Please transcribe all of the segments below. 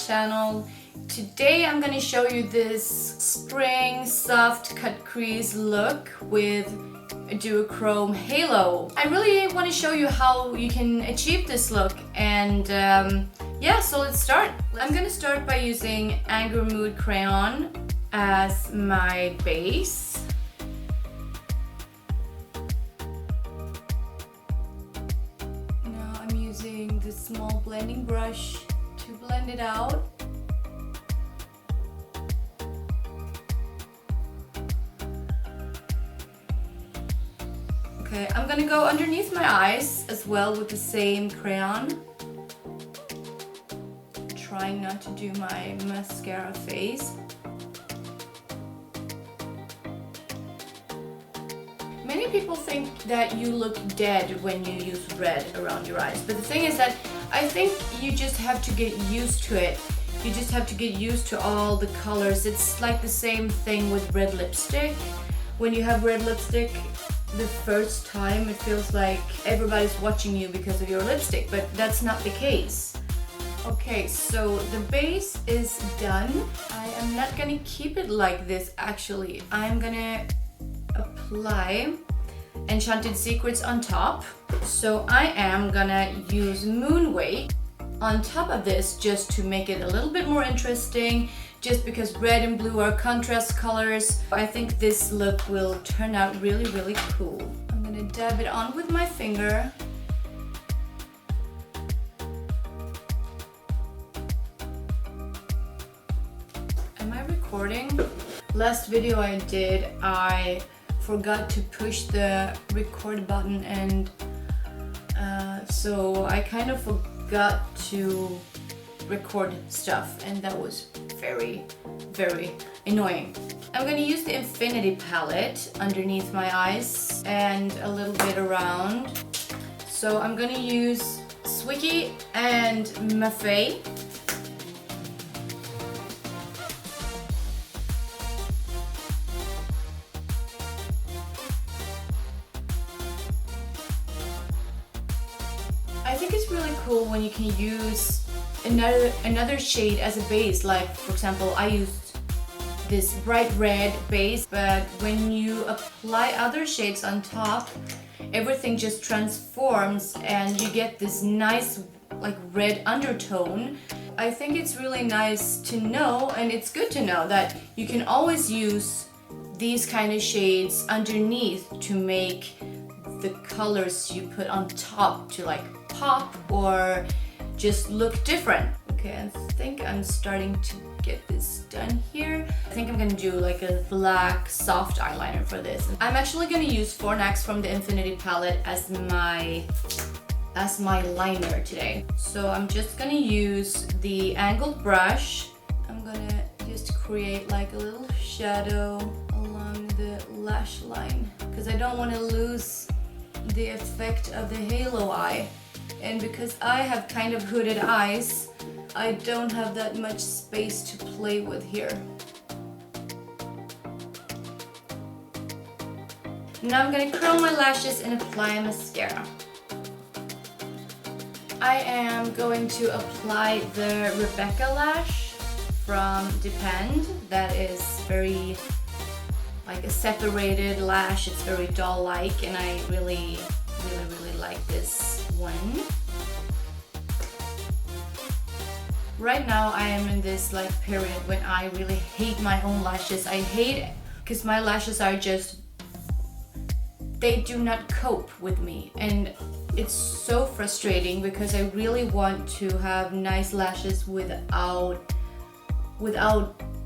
channel. Today I'm gonna show you this spring soft cut crease look with a duochrome halo. I really want to show you how you can achieve this look, and yeah, so let's start. I'm gonna start by using Angry Mood Crayon as my base. Now I'm using this small blending brush to blend it out. Okay, I'm gonna go underneath my eyes as well with the same crayon. Trying not to do my mascara face. Many people think that you look dead when you use red around your eyes, but the thing is that I think you just have to get used to it. You just have to get used to all the colors. It's like the same thing with red lipstick. When you have red lipstick, the first time it feels like everybody's watching you because of your lipstick, but that's not the case. Okay, so the base is done. I am not gonna keep it like this actually. I'm gonna apply Enchanted Secrets on top. So I am gonna use Moonwake on top of this just to make it a little bit more interesting, just because red and blue are contrast colors. I think this look will turn out really, really cool. I'm gonna dab it on with my finger. Am I recording? Last video I did, I forgot to push the record button, and so I kind of forgot to record stuff, and that was very, very annoying. I'm gonna use the Infinity palette underneath my eyes and a little bit around. So I'm gonna use Zwicky and Maffei. I think it's really cool when you can use another shade as a base. Like, for example, I used this bright red base, but when you apply other shades on top, everything just transforms and you get this nice like red undertone. I think it's really nice to know, and it's good to know that you can always use these kind of shades underneath to make the colors you put on top to like pop or just look different. Okay, I think I'm starting to get this done here. I think I'm gonna do like a black soft eyeliner for this. I'm actually gonna use Fornax from the Infinity palette as my liner today. So I'm just gonna use the angled brush. I'm gonna just create like a little shadow along the lash line because I don't want to lose the effect of the halo eye. And because I have kind of hooded eyes, I don't have that much space to play with here. Now I'm gonna curl my lashes and apply mascara. I am going to apply the Rebecka lash from Depend. That is very like a separated lash. It's very doll-like, and I really like this one. Right now I am in this like period when I really hate my own lashes. I hate it because my lashes are just, they do not cope with me, and it's so frustrating because I really want to have nice lashes without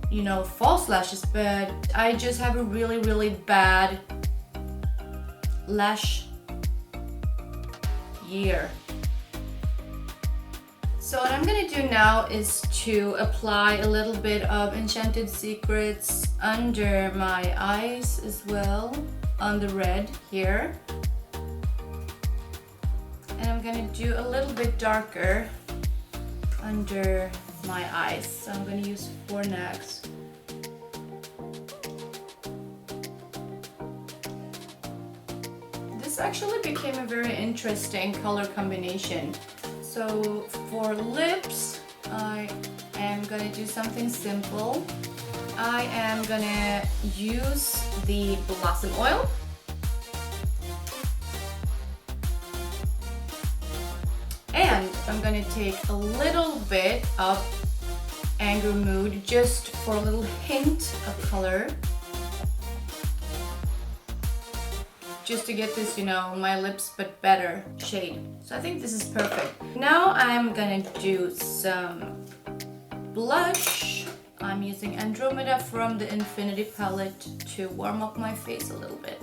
you know, false lashes, but I just have a really bad lash year. So what I'm gonna do now is to apply a little bit of Enchanted Secrets under my eyes as well, on the red here. And I'm gonna do a little bit darker under my eyes. So I'm gonna use Fornax. This actually became a very interesting color combination. So for lips, I am gonna do something simple. I am gonna use the Blossom Oil. And I'm gonna take a little bit of Anger Mood just for a little hint of color. Just to get this, you know, my lips but better shade. So I think this is perfect. Now I'm gonna do some blush. I'm using Andromeda from the Infinity palette to warm up my face a little bit.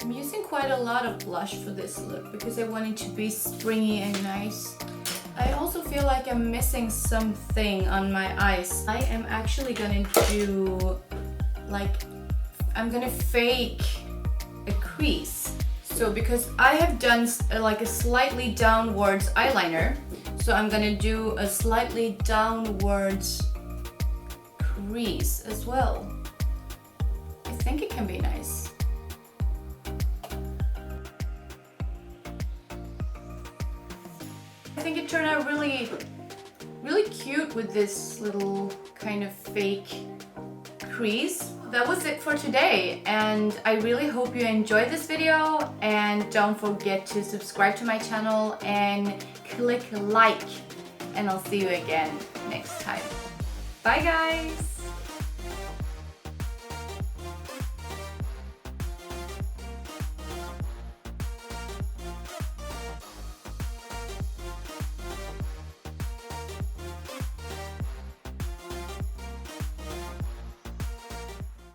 I'm using quite a lot of blush for this look because I want it to be springy and nice. I also feel like I'm missing something on my eyes. I am actually gonna do I'm gonna fake a crease. So because I have done like a slightly downwards eyeliner, so I'm gonna do a slightly downwards crease as well. I think it can be nice. I think it turned out really cute with this little kind of fake crease. That was it for today, and I really hope you enjoyed this video, and don't forget to subscribe to my channel and click like, and I'll see you again next time. Bye guys!